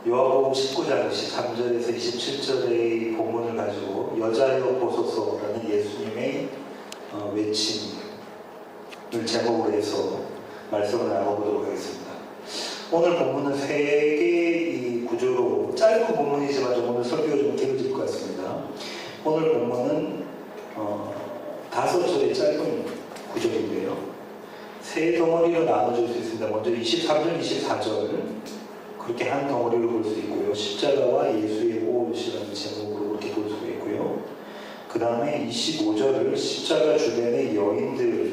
요한복음 19장 23절에서 27절의 본문을 가지고 여자여 보소서라는 예수님의 외침을 제목으로 해서 말씀을 나눠보도록 하겠습니다. 오늘 본문은 세 개의 구조로 짧은 본문이지만 좀 오늘 설교가 좀 길어질 것 같습니다. 오늘 본문은 5절의 짧은 구절인데요. 세 덩어리로 나눠줄 수 있습니다. 먼저 23절, 24절 그렇게 한 덩어리로 볼 수 있고요. 십자가와 예수의 옷이라는 제목으로 그렇게 볼 수가 있고요. 그 다음에 25절을 십자가 주변의 여인들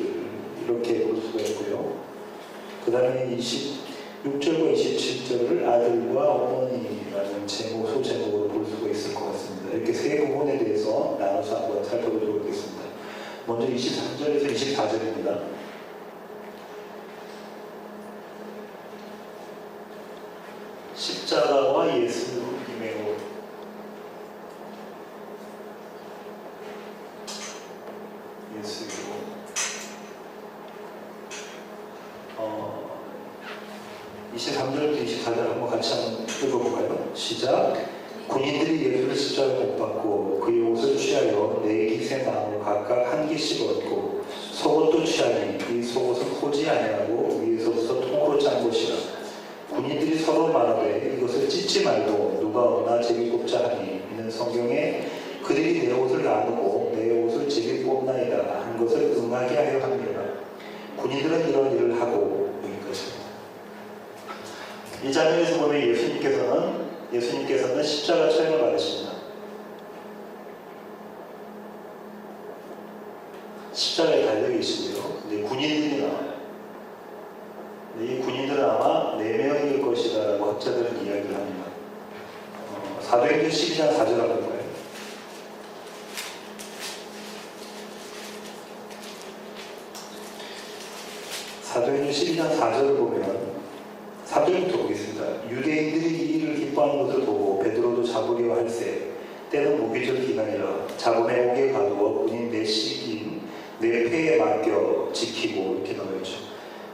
이렇게 볼 수가 있고요. 그 다음에 26절과 27절을 아들과 어머니라는 제목, 소제목으로 볼 수가 있을 것 같습니다. 이렇게 세 부분에 대해서 나눠서 한번 살펴보도록 하겠습니다. 먼저 23절에서 24절입니다. 십자가와 예수님의 옷. 예수의 옷. 23절부터 24절 한번 같이 한번 읽어볼까요? 시작. 군인들이 예수를 십자가에 못 박고 그의 옷을 취하여 네 깃의 나무 각각 한 깃씩 얻고 속옷도 취하니 이 속옷은 호지 아니하고 위에서부터 통으로 짠 것이라. 군인들이 서로 말하되 이것을 찢지 말고 누가 오나 제비 꼽자 하니 이는 성경에 그들이 내 옷을 나누고 내 옷을 제비 꼽나이다 한 것을 응하게 하려 합니다. 군인들은 이런 일을 하고 여기까지입니다. 이 장면에서 보면 예수님께서는 십자가 처형을 받으십니다. 십자가에 달려 계시고요. 근데 군인들이 나와요. 이 군인들은 아마 4명일 것이다 라고 학자들은 이야기를 합니다. 사도행전 12장 4절 한번 볼까요? 사도행전 12장 4절을 보면 3절부터 보겠습니다. 유대인들이 이 일을 기뻐하는 것을 보고 베드로도 잡으려 할세 때는 무기절 기간이라 잡음에 옥에 가두어 군인 4씩인 4패에 맡겨 지키고 이렇게 나와있죠.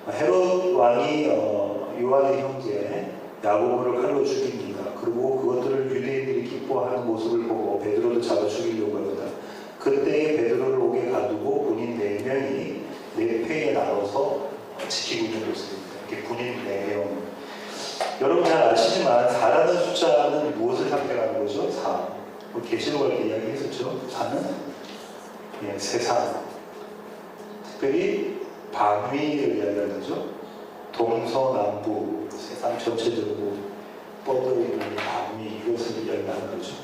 헤롯 왕이 요한의 형제 야고보를 칼로 죽입니다. 그리고 그것들을 유대인들이 기뻐하는 모습을 보고 베드로를 잡아 죽이려고 합니다. 그때 베드로를 옥에 가두고 군인 4명이 4패에 나눠서 지키고 있는 모습입니다. 이렇게 군인 4명. 여러분 잘 아시지만 4라는 숫자는 무엇을 상징하는 거죠? 4. 계시록 할 때 이야기했었죠. 4는 세상. 특별히 방위를 이야기하는 거죠. 동서남북 세상 전체적으로 뻗어있는 방위 이것을 이야기하는 거죠.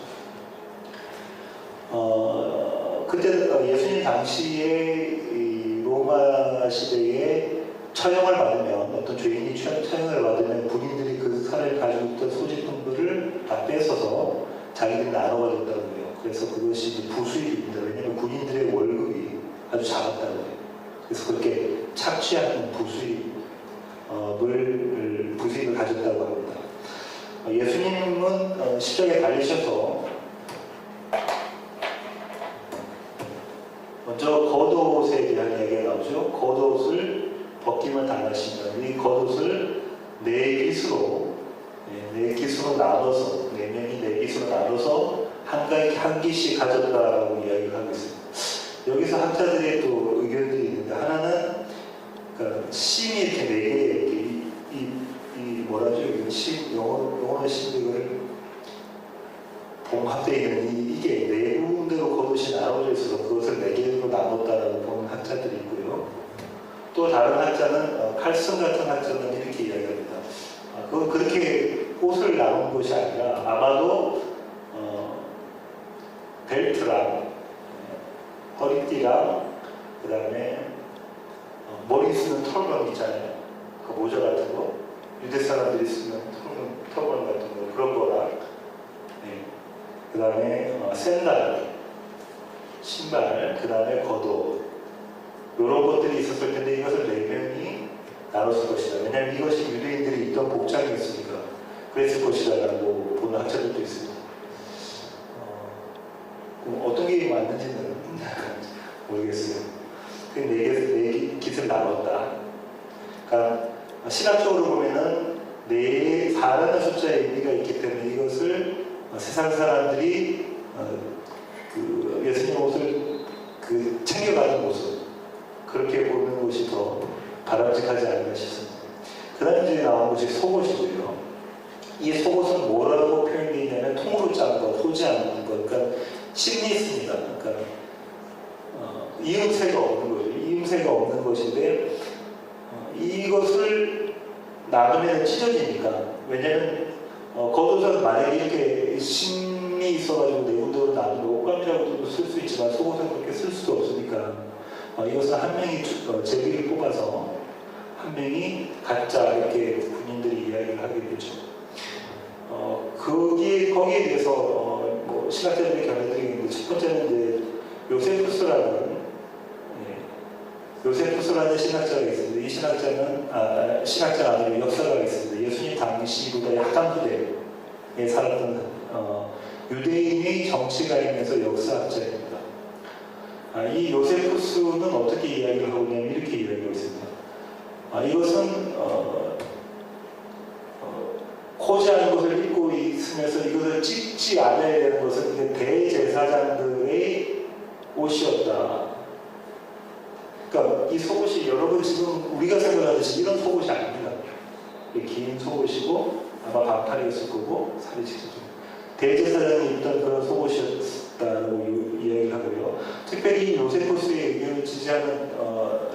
그때 예수님 당시에 이 로마 시대에 처형을 받으면 어떤 죄인이 처형을 받으면 군인들이 그 사람이 가지고 있던 소지품들을 다 뺏어서 자기들이 나눠 가졌다고 해요. 그래서 그것이 부수입입니다. 왜냐하면 군인들의 월급이 아주 작았다고 해요. 그래서 그렇게 착취하는 부수입을 가졌다고 합니다. 예수님은 십자가에 달리셔서 먼저 겉옷에 대한 이야기가 나오죠. 겉옷을 벗김을 당하십니다. 이 겉옷을 4깃으로 나눠서 4명이 4깃으로 나눠서 한 깃씩 가졌다라고 이야기를 하고 있습니다. 여기서 학자들의 또 의견들이 있는데 하나는 그러니까 심이 이렇게 4개 뭐라죠? 영어로 심 이걸 봉합되어 있는 이게 4군데로 겉옷이 나눠져 있어서 그것을 4개로 나눴다라고 보는 학자들이 있고요. 또 다른 학자는 칼슨 같은 학자는 이렇게 이야기합니다. 그건 그렇게 옷을 나눈 것이 아니라 아마도 벨트랑 허리띠랑 그 다음에 머리 쓰는 털건 있잖아요. 그 모자 같은 거 유대 사람들이 쓰는 털건 같은 거 그런 거랑 그 다음에 샌들 신발 그 다음에 겉옷 이런 것들이 있었을 텐데 이것을 4명이 나눴을 것이다. 왜냐하면 이것이 유대인들이 입던 복장이었으니까 그랬을 것이다 라고 보는 학자들도 있습니다. 어떤 게 맞는지는 모르겠어요. 그 4깃을 나눴다. 그러니까 신학적으로 보면은 4라는 숫자의 의미가 있기 때문에 이것을 세상 사람들이 그 예수님 옷을 챙겨가는 모습, 그렇게 보는 것이 더 바람직하지 않을까 싶습니다. 그 다음에 이제 나온 것이 속옷이고요. 이 속옷은 뭐라고 표현되어 있냐면 통으로 짠 것, 소지 않는 것, 그러니까 심리스입니다. 그러니까 이음새가 없는 거죠. 이음새가 없는 것인데 이것을 나누면 찢어지니까. 왜냐면 겉옷은 만약에 이렇게 심이 있어가지고 내용도를 나누면 옷감이라고도 쓸 수 있지만 속옷은 그렇게 쓸 수도 없으니까 이것은 한 명이 제비를 뽑아서 한 명이 각자 이렇게 군인들이 이야기를 하게 되죠. 거기에 대해서 뭐 신학자들이 견해드리는데 첫 번째는 이제 요세푸스라는 신학자가 있습니다. 이 신학자는 신학자가 아니라 역사가가 있습니다. 예수님 당시보다 약간 후대에 살았던 유대인의 정치가이면서 역사학자입니다. 이 요세푸스는 어떻게 이야기를 하고 있냐면 이렇게 이야기하고 있습니다. 이것은 코지하는 것을 입고 있으면서 이것을 찢지 않아야 되는 것은 대제사장들의 옷이었다. 그러니까 이 속옷이 여러분 지금 우리가 생각하듯이 이런 속옷이 아닙니다. 긴 속옷이고 아마 반팔이었을 거고 살이 직접 대제사장이 입던 그런 속옷이었다고 이야기를 하고요. 특별히 요세푸스의 의견을 지지하는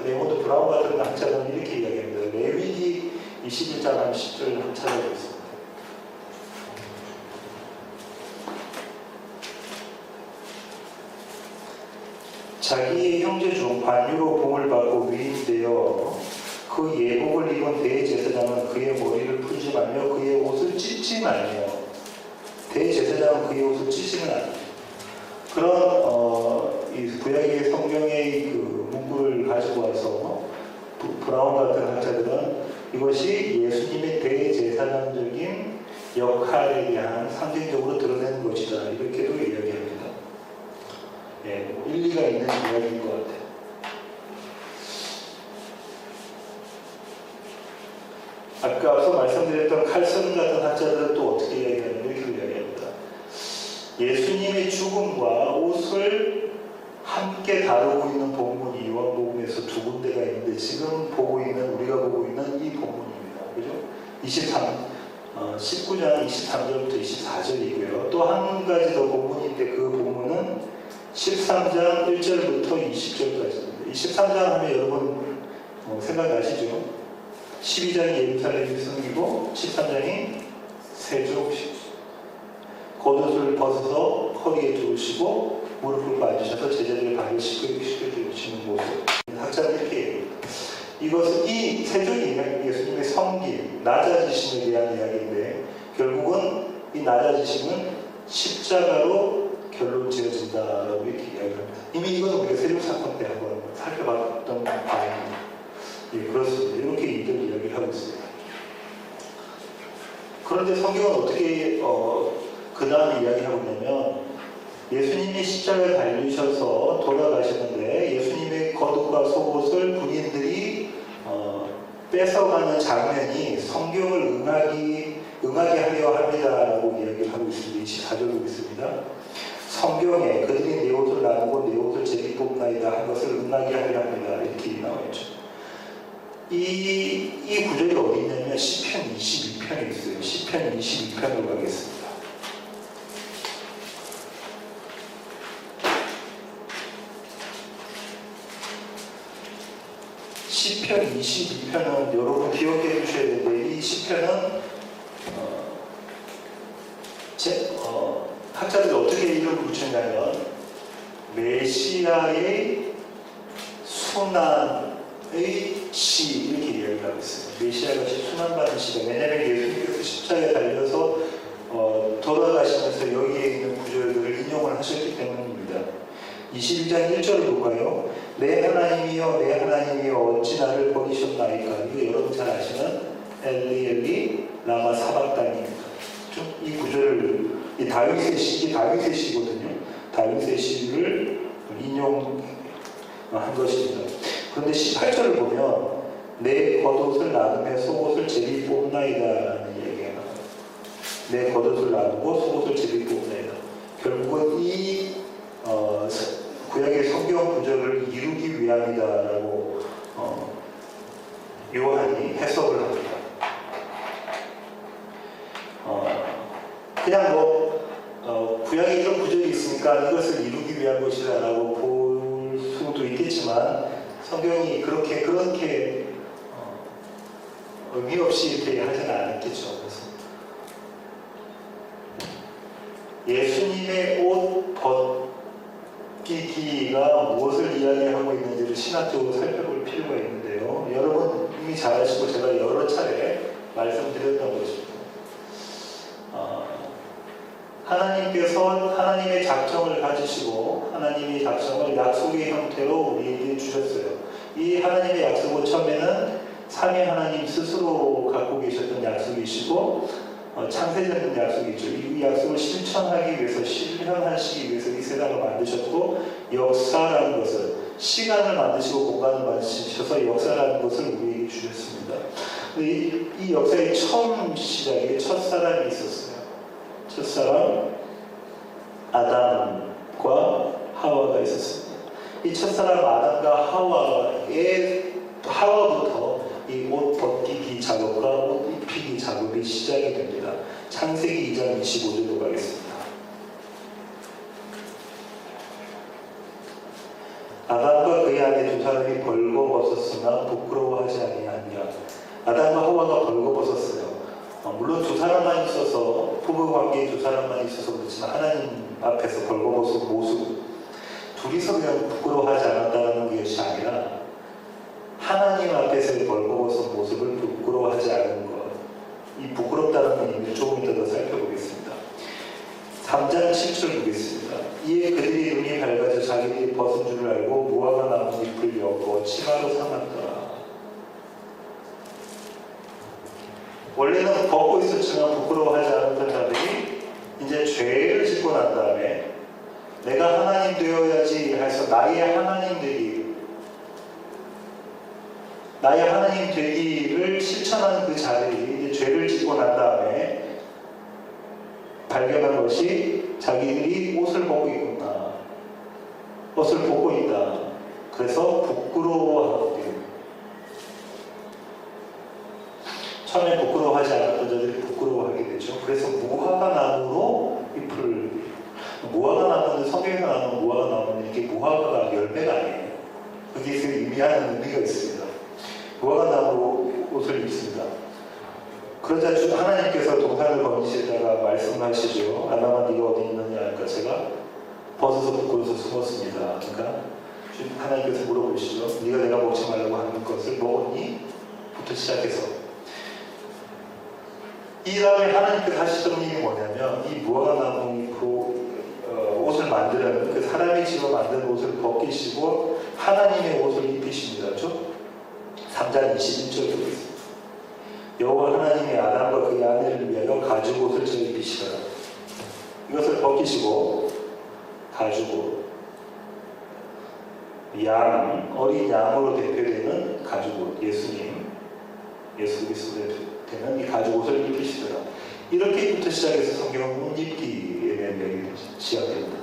레몬드 브라운 같은 학자는 이렇게 이야기합니다. 레위기 21장 한 10절 한번 찾아보겠습니다. 자기의 형제 중 관유로 봉을 받고 위임되어 그 예복을 입은 대제사장은 그의 머리를 풀지 말며 그의 옷을 찢지 말며 대제사장은 그의 옷을 찢지는 않아요. 그런 이 구약의 성경의 그 문구를 가지고 와서 브라운 같은 학자들은 이것이 예수님의 대제사장적인 역할에 대한 상징적으로 드러내는 것이다. 이렇게도 이야기합니다. 예, 일리가 있는 이야기인 것 같아요. 아까 앞서 말씀드렸던 칼슨 같은 학자들은 또 어떻게 이야기하냐면 이렇게 이야기합니다. 예수님의 죽음과 옷을 함께 다루고 있는 본문이 요한복음에서 2군데가 있는데 지금 우리가 보고 있는 이 본문입니다. 그죠? 19장 23절부터 24절이고요. 또 한 가지 더 본문인데 그 본문은 13장 1절부터 20절까지입니다. 23장 하면 여러분 생각나시죠? 12장이 예루살렘 성이고 13장이 세족 겉옷을 벗어서 허리에 두르시고 무릎을 꿇으셔서 제자들의 발을 씻겨주시는 모습. 학자는 이렇게 얘기합니다. 이것은 이 세족이 예수님의 섬김, 낮아지심에 대한 이야기인데 결국은 이 낮아지심은 십자가로 결론 지어진다라고 이렇게 이야기합니다. 이미 이건 우리가 세족 사건 때 한번 살펴봤던 바입니다. 예, 그렇습니다. 이렇게 이들 이야기를 하고 있습니다. 그런데 성경은 어떻게 그 다음에 이야기하고 있냐면 예수님이 십자가에 달리셔서 돌아가셨는데 예수님의 겉옷과 속옷을 군인들이 뺏어가는 장면이 성경을 응하게 하려 합니다라고 이야기를 하고 있습니다. 24절 보고 있습니다. 성경에 그들이 내 옷을 나누고 내 옷을 제비 뽑나이다 한 것을 응하게 하려 합니다. 이렇게 나와있죠. 이 구절이 어디 있냐면 시편 22편에 있어요. 시편 22편으로 가겠습니다. 시편 22편은 여러분 기억해 주셔야 되는데 이 시편은 학자들이 어떻게 이름을 붙였냐면 메시아의 순환의 시 이렇게 이야기하고 있어요. 메시아가 순환받은 시다. 왜냐하면 예수님께서 십자가에 달려서 돌아가시면서 여기에 있는 구절들을 인용을 하셨기 때문입니다. 21장 1절을 볼까요? 내 하나님이여 내 하나님이여 어찌 나를 버리셨나이까. 이거 여러분 잘 아시는 엘리 엘리 라마 사박단입니다. 이 구절을 이 다윗의 시거든요. 다윗의 시를 인용한 것입니다. 그런데 18절을 보면 내 겉옷을 나누며 속옷을 제비 뽑나이다 위하이다라는 이야기가 나와요. 내 겉옷을 나누고 속옷을 제비고 온나이다. 결국은 이 구약의 성경 구절을 이루기 위함이다라고 요한이 해석을 합니다. 그냥 구약에 이런 구절이 있으니까 이것을 이루기 위한 것이다라고 볼 수도 있겠지만 성경이 그렇게 의미 없이 이렇게 하지는 않았겠죠. 그래서 예수님의 옷 벗기기가 무엇을 이야기하고 있는지를 신학적으로 살펴볼 필요가 있는데요. 여러분 이미 잘 아시고 제가 여러 차례 말씀드렸던 것입니다. 하나님께서 하나님의 작정을 가지시고 하나님의 작정을 약속의 형태로 우리에게 주셨어요. 이 하나님의 약속은 처음에는 삼위 하나님 스스로 갖고 계셨던 약속이시고 창세적인 약속이죠. 이 약속을 실천하기 위해서 실현하시기 위해서 이 세상을 만드셨고 역사라는 것을 시간을 만드시고 공간을 만드셔서 역사라는 것을 우리에게 주셨습니다. 이 역사의 처음 시작에 첫사람이 있었어요. 첫사람 아담과 하와가 있었습니다. 이 첫사람 아담과 하와부터 이 옷 벗기기 작업과 옷 입히기 작업이 시작이 됩니다. 창세기 2장 25절로 가겠습니다. 아담과 그의 아내 두 사람이 벌거벗었으나 부끄러워하지 아니하니라. 아담과 하와가 벌거벗었어요. 물론 두 사람만 있어서 부부관계에 두 사람만 있어서 그렇지만 하나님 앞에서 벌거벗은 모습 둘이서 그냥 부끄러워하지 않았다는 것이 아니라 하나님 앞에서의 벌거벗은 모습을 부끄러워하지 않은 것, 이 부끄럽다는 의미를 조금 이따 더 살펴보겠습니다. 3장 7절 보겠습니다. 이에 그들이 눈이 밝아져 자기들이 벗은 줄을 알고 무화과 나무 잎을 엮어 치마로 삼았더라. 원래는 벗고 있었지만 부끄러워하지 않았던 자들이 이제 죄를 짓고 난 다음에 내가 하나님 되어야지 해서 나의 하나님 되기를 실천하는 그 자들이 이제 죄를 짓고 난 다음에 발견한 것이 자기들이 옷을 벗고 있구나. 옷을 벗고 있다. 그래서 부끄러워하게 됩니다. 처음에 부끄러워하지 않았던 자들이 부끄러워하게 되죠. 그래서 무화과 나무로 무화과 나무는 성경에서 나오는 무화과 나무는 이게 무화과가 열매가 아니에요. 거기에서 의미하는 의미가 있습니다. 무화과 나무로 옷을 입습니다. 그러자 하나님께서 동산을 건지시다가 말씀하시죠. 아담아 네가 어디 있느냐 하니까 제가 벗어서 부끄러워서 숨었습니다. 그러니까 하나님께서 물어보시죠. 네가 내가 먹지 말라고 하는 것을 먹었니? 부터 시작해서 이 다음에 하나님께서 하시던 일이 뭐냐면 이 무화과 나무 옷을 만드는 그 사람이 지어 만든 옷을 벗기시고 하나님의 옷을 입히십니다. 그렇죠? 3장 21절 보겠습니다. 여호와 하나님의 아담과 그의 아내를 위하여 가죽옷을 저 입히시더라. 이것을 벗기시고 가죽옷, 어린 양으로 대표되는 가죽옷, 예수 그리스도에 되는 이 가죽옷을 입히시더라. 이렇게부터 시작해서 성경은 옷 입기에 대한 이야기가 시작됩니다.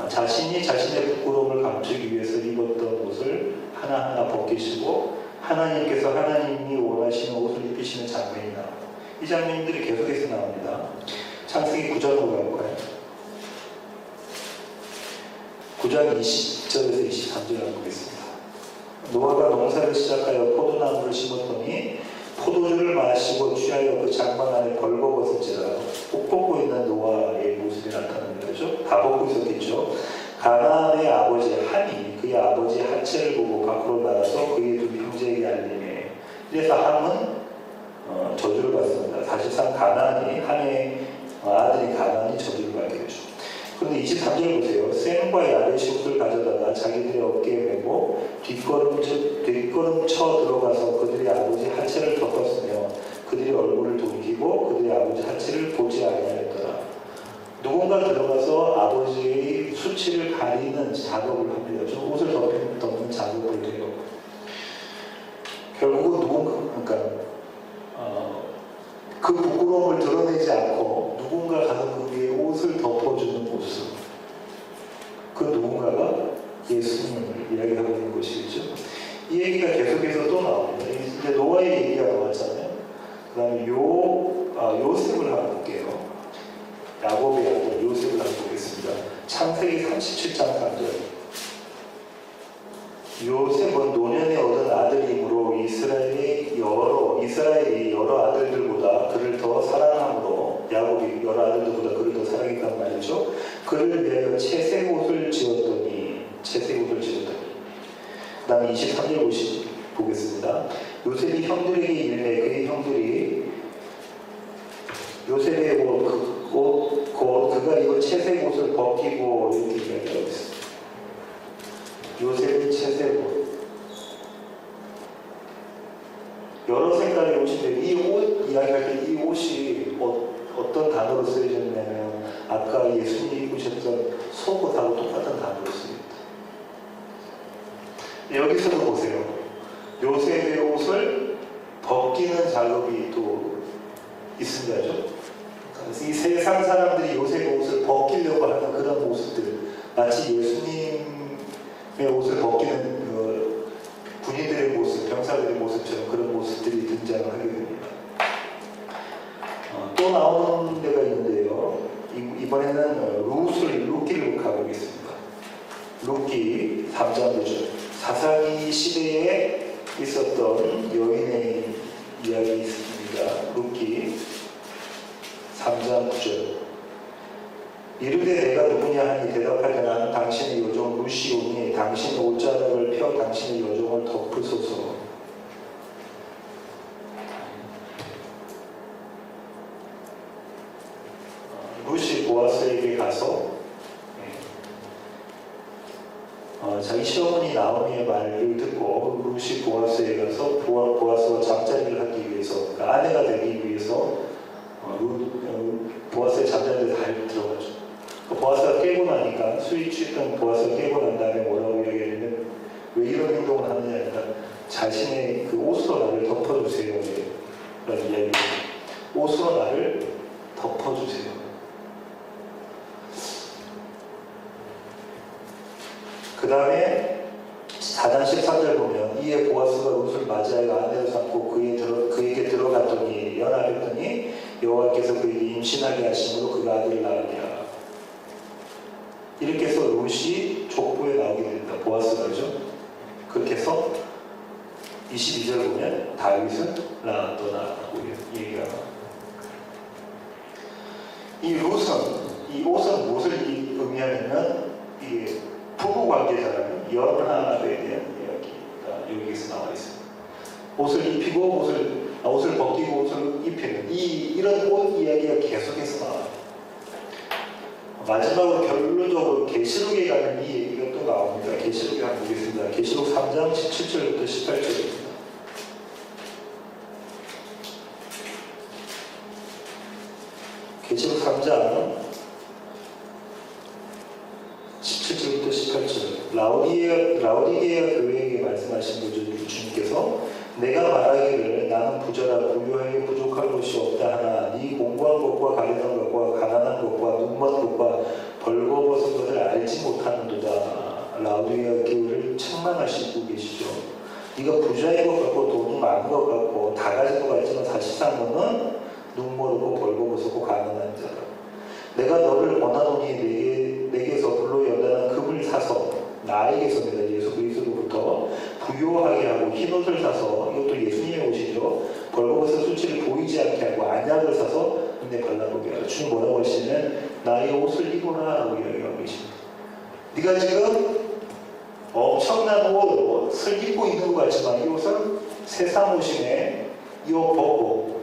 자신이 자신의 부끄러움을 감추기 위해서 입었던 옷을 하나하나 벗기시고 하나님께서 하나님이 원하시는 옷을 입히시는 장면이 나옵니다. 이 장면들이 계속해서 나옵니다. 창세기 9장으로 갈까요? 9장 20절에서 23절을 보겠습니다. 노아가 농사를 시작하여 포도나무를 심었더니 포도주를 마시고 취하여 그 장막 안에 벌거벗은지라. 옷 벗고 있는 노아의 모습이 나타납니다. 그렇죠? 다 벗고 있었겠죠. 가나안의 아버지 함이 그의 아버지 하체를 보고 밖으로 나가서 그의 두 형제에게 알리매. 그래서 함은 저주를 받습니다. 사실상 가나안이 함의 아들이 가나안이 저주를 받게 되죠. 그런데 23절 보세요. 셈과 야벳이 옷을 가져다가 자기들의 어깨에 메고 뒷걸음쳐 들어가서 그들의 아버지 하체를 덮었으며 그들의 얼굴을 돌이키고 그들의 아버지 하체를 보지 아니하였더라. 누군가 들어가서 아버지의 수치를 가리는 작업을 합니다. 옷을 덮는 작업을 해요. 결국은 그 부끄러움을 드러내지 않고 누군가 가서 그 위에 옷을 덮어주는 모습. 그 누군가가 예수님을 이야기하고 있는 것이겠죠. 이 얘기가 계속해서 또 나옵니다. 이제 노아의 얘기가 나왔잖아요. 그 다음에 요셉을 한번 볼게요. 야곱의 아들 요셉을 한번 보겠습니다. 창세기 37장 3절. 요셉은 노년에 얻은 아들이므로 이스라엘이 여러 아들들보다 그를 더 사랑함으로 야곱이 여러 아들들보다 그를 더 사랑했단 말이죠. 그를 위하여 채색 옷을 지었더니 그 다음에 23절 보겠습니다. 요셉이 형들에게 이르매 그의 형들이 요셉의 그가 입은 채색 옷을 벗기고 이렇게 이야기하고 있습니다. 요셉의 채색 옷. 여러 색깔의 옷인데 이 옷 이야기할 때 이 옷이 어떤 단어로 쓰여졌냐면 아까 예수님이 입으셨던 속옷하고 똑같은 단어로 쓰입니다. 여기서도 보세요. 요셉의 옷을 벗기는 작업이 또 있습니다죠. 그래서 이 세상 사람들이 요셉의 옷을 벗기려고 하는 그런 모습들, 마치 예수님의 옷을 벗기는 군인들의 모습, 병사들의 모습처럼 그런 모습들이 등장을 하게 됩니다. 또 나오는 데가 있는데요. 이번에는 루키를 가보겠습니다. 루키 3장 9절. 사사기 시대에 있었던 여인의 이야기 있습니다. 루키 3장 9절. 이르되 내가 누구냐 하니 대답하되 나는 당신의 여종 루시오니 당신의 옷자락을 펴 당신의 여종을 덮으소서. 루시 보아스에게 가서 자기 시어머니 나오미의 말을 듣고 루시 보아스에 가서 보아스와 잠자리를 하기 위해서, 그러니까 아내가 되기 위해서 보아스의 잠자리에 달 들어가죠. 보아스가 깨고 나니까 수위 취했던 보아스가 깨고 난 다음에 뭐라고 이야기하냐면 왜 이런 행동을 하느냐 하니까 자신의 그 옷으로 나를 덮어주세요 라는 이야기입니다. 옷으로 나를 덮어주세요. 그 다음에 4장 13절 보면 이에 보아스가 룻을 맞이하여 아내를 삼고 그에게 들어갔더니 연합했더니 여호와께서 그에게 임신하게 하심으로 그가 아들을 낳으니라. 이렇게 해서 룻이 족보에 나오게 됩니다. 보아스가 그죠? 그렇게 해서 22절 보면 다윗은 낳았더라고 얘기가 나옵니다. 이 옷은 무엇을 의미하냐면 이게 부부 관계자라는 연합에 대한 이야기가 여기에서 나와 있습니다. 옷을 입히고 옷을 벗기고 옷을 입히는 이런 옷 이야기가 계속해서 나와요. 마지막으로 결론적으로 계시록에 가는 이 얘기가 또 나옵니다. 계시록에 한번 보겠습니다. 계시록 3장 17절부터 18절입니다. 계시록 3장 17절부터 18절. 라오디게아 교회에게 말씀하신 분 주님께서 내가 말하기를 나는 부자라 부유하여 부족할 것이 없다 하나 네 공부한 것과 가련한 것과 가난한 것과 눈먼 것과 벌거벗은 것을 알지 못하는도다. 라오디게아 교회를 책망하시고 계시죠. 네가 부자인 것 같고 돈이 많은 것 같고 다 가진 것 같지만 사실상 너는 눈먼고 벌거벗고 가난한 자다. 내가 너를 원하노니 내게서 불로 연단한 금을 사서 나에게서입니다. 예수 그리스도로부터 부요하게 하고 흰옷을 사서 이것도 예수님의 옷이죠. 벌거벗은 수치를 보이지 않게 하고 안약을 사서 눈에 발라보게 하고 주님 뭐라고 하시면 나의 옷을 입어라 라고 이야기하고 계십니다. 네가 지금 엄청난 옷을 입고 있는 것 같지만 이 옷은 세상 옷이네. 이 옷 벗고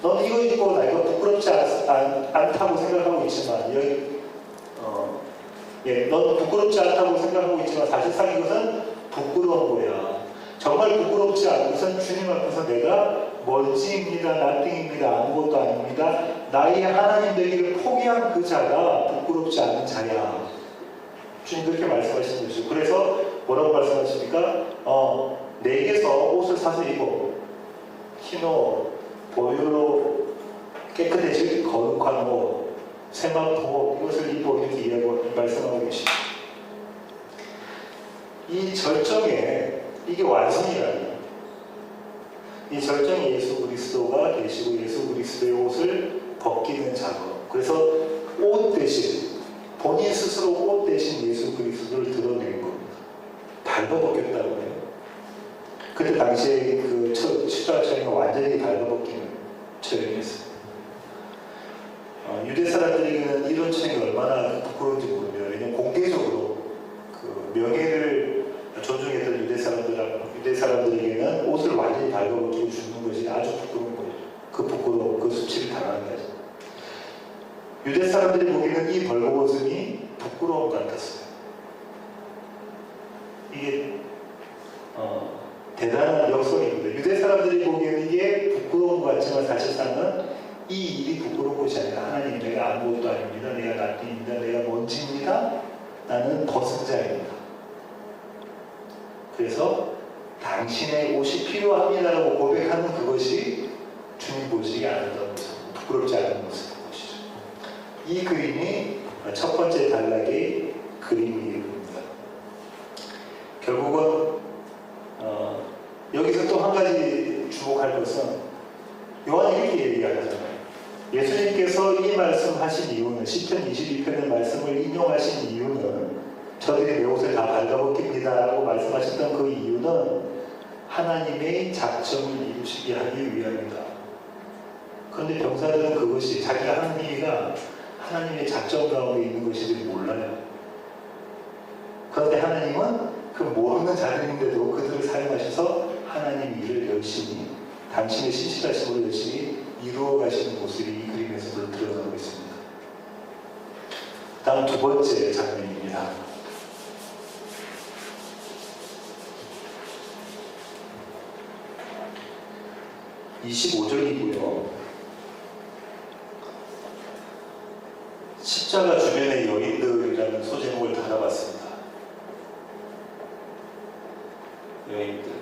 넌 이거 입고 나 이거 부끄럽지 않다고 생각하고 있지만 넌 부끄럽지 않다고 생각하고 있지만 사실상 이것은 부끄러운 거야. 정말 부끄럽지 않은 것은 주님 앞에서 내가 먼지입니다. 나띵입니다. 아무것도 아닙니다. 나의 하나님 되기를 포기한 그 자가 부끄럽지 않은 자야. 주님 그렇게 말씀하시는 거죠. 그래서 뭐라고 말씀하십니까? 내게서 옷을 사서 입어. 흰옷, 보혈로 깨끗해질 거룩한 옷, 세마포 이것을 입어 이렇게 말씀하고 계십니다. 이 절정에 이게 완성이라니. 이 절정에 예수 그리스도가 계시고 예수 그리스도의 옷을 벗기는 작업. 그래서 옷 대신 본인 스스로 옷 대신 예수 그리스도를 드러낸 겁니다. 발버벗겼다고 해요. 그때 당시에 그 추자 처형이 완전히 발버벗기는 처형이었어요. 유대 사람들에게는 이런 처형이 얼마나 부끄러운지 모릅니다. 왜냐하면 공개적으로 그 명예를 존중했던 유대 사람들에게는 옷을 완전히 발버벗기고 죽는 것이 아주 부끄러운 거죠. 그 부끄러움, 그 수치를 당하는 거죠. 유대 사람들이 보기에는 이 벌거벗음이 부끄러움 같았어요. 이게 대단한 역설입니다. 유대 사람들이 보기에는 이게 부끄러운 것 같지만 사실상은 이 일이 부끄러운 것이 아니라 하나님, 내가 아무것도 아닙니다. 내가 나띠입니다. 내가 먼지입니다. 나는 벗은 자입니다. 그래서 당신의 옷이 필요합니다라고 고백하는 그것이 주님 보시기 아름다운 모습, 부끄럽지 않은 모습인 것이죠. 이 그림이 첫 번째 단락의 그림입니다. 결국은 여기서 또 한 가지 주목할 것은 요한이 이렇게 얘기하잖아요. 예수님께서 이 말씀하신 이유는 시편 22편의 말씀을 인용하신 이유는 저들이 내 옷을 다 발라벗깁니다 라고 말씀하셨던 그 이유는 하나님의 작정을 이루시게 하기 위함이다. 그런데 병사들은 그것이 자기가 하는 일이가 하나님의 작정 가운데 있는 것인지 몰라요. 그런데 하나님은 그 모르는 자들인데도 그들을 사용하셔서 하나님 일을 열심히 당신의 신실하심으로 열심히 이루어 가시는 모습이 이 그림에서도 드러나고 있습니다. 다음 두 번째 장면입니다. (25절이고요) 십자가 주변의 여인들이라는 소제목을 달아봤습니다. 여인들.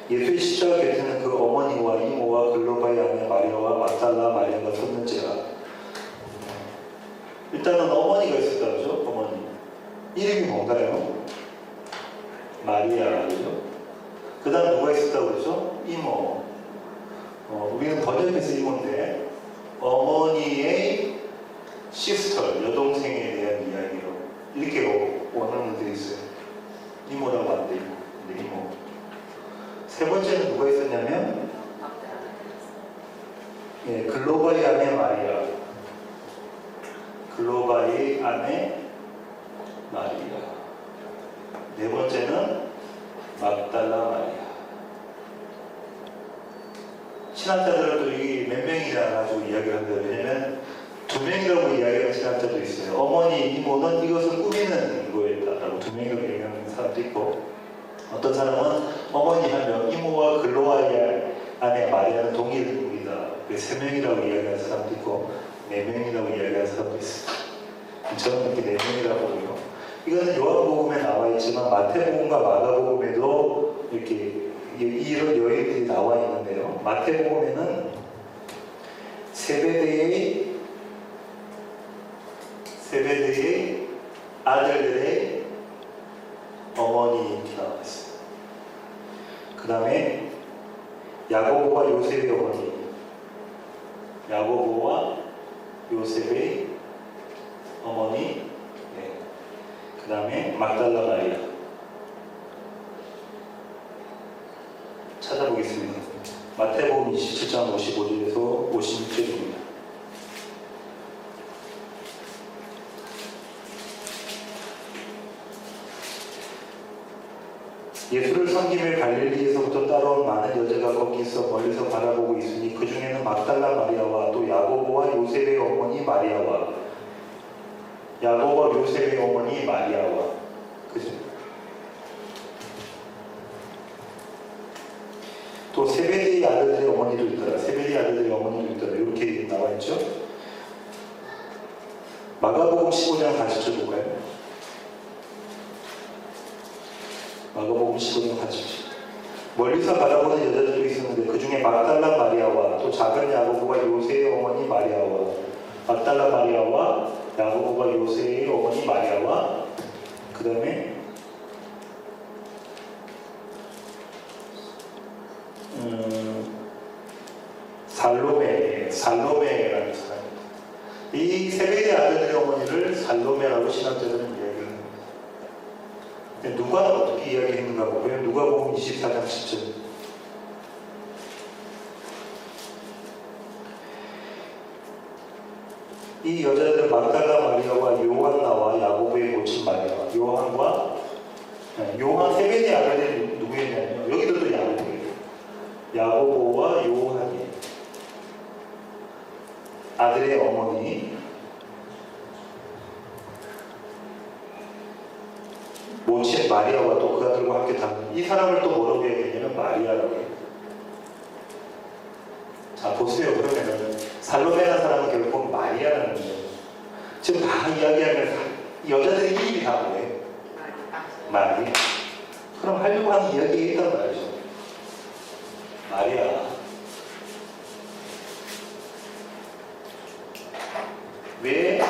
예수의 십자가 곁에는 그 어머니와 이모와 글로바의 아내 마리아와 막달라 마리아가 섰는지라. 일단은 어머니가 있었다 그러죠? 어머니. 이름이 뭔가요? 마리아죠. 그 다음 누가 있었다고 그러죠? 이모. 우리는 번역해서 이모인데 어머니의 시스터, 여동생에 대한 이야기로 이렇게 원어는 돼 있어요. 이모라고 안 돼 있고, 근데 이모. 세 번째는 누가 있었냐면 글로바의 아내 마리아. 글로바의 아내 마리아. 네 번째는 막달라 마리아. 신학자들은 또 이게 몇 명이나 가지고 이야기를 합니다. 왜냐면 두 명이라고 이야기하는 신학자도 있어요. 어머니, 이모는 이것을 꾸미는 거였다라고 두 명이라고 얘기하는 사람도 있고, 어떤 사람은 어머니 한 명, 이모와 글로바의 아내 마리아는 동일 인물이다. 세 명이라고 이야기하는 사람도 있고, 네 명이라고 이야기하는 사람도 있습니다. 저는 이렇게 네 명이라고 보고요. 이거는 요한복음에 나와 있지만 마태복음과 마가복음에도 이렇게 이런 여인들이 나와 있는데요. 마태복음에는 세베대의 아들들의 어머니 이렇게 나와 있어요. 그 다음에 야고보와 요셉의 어머니, 야고보와 요셉의 어머니, 그 다음에 막달라 마리아. 찾아보겠습니다. 마태복음 27장 55절에서 56절입니다. 예수를 섬기며 갈릴리에서부터 따라온 많은 여자가 거기서 멀리서 바라보고 있으니 그 중에는 막달라 마리아와 또 야고보와 요셉의 어머니 마리아와 요셉의 어머니 마리아와 그죠? 또 세베대의 아들들의 어머니도 있더라. 세베대의 아들들의 어머니도 있더라. 이렇게 나와 있죠. 마가복음 15장 40절 볼까요? 마가복음 15장 47. 멀리서 바라보는 여자들도 있었는데 그 중에 막달라 마리아와 또 작은 야고보와 요새의 어머니 마리아와 막달라 마리아와 야고보와 요새의 어머니 마리아와 그 다음에 살로메라는 사람입니다. 이 세베대 아들들의 어머니를 살로메라고 신학자들은 이야기를 합니다. 누가 어떻게 이야기했는가 보면 누가복음 24장 10절. 이 여자들은 막달라 마리아와 요한나와 야고보의 모친 마리아, 요한 세베대 아들들이 누구였냐면요. 여기들도 야고보예요. 야고보와 요한이 아들의 어머니 모친 마리아와 또 그 아들과 함께 담는 이 사람을 또 뭐라고 얘기했냐면 마리아라고 해요. 자 보세요. 그러면은 살로메라는 사람은 결국 마리아라는 거예요. 지금 다 이야기하면서 여자들의 이름이 다 뭐예요? 마리아. 그럼 하려고 하는 이야기가 있단 말이죠. 마리아. 왜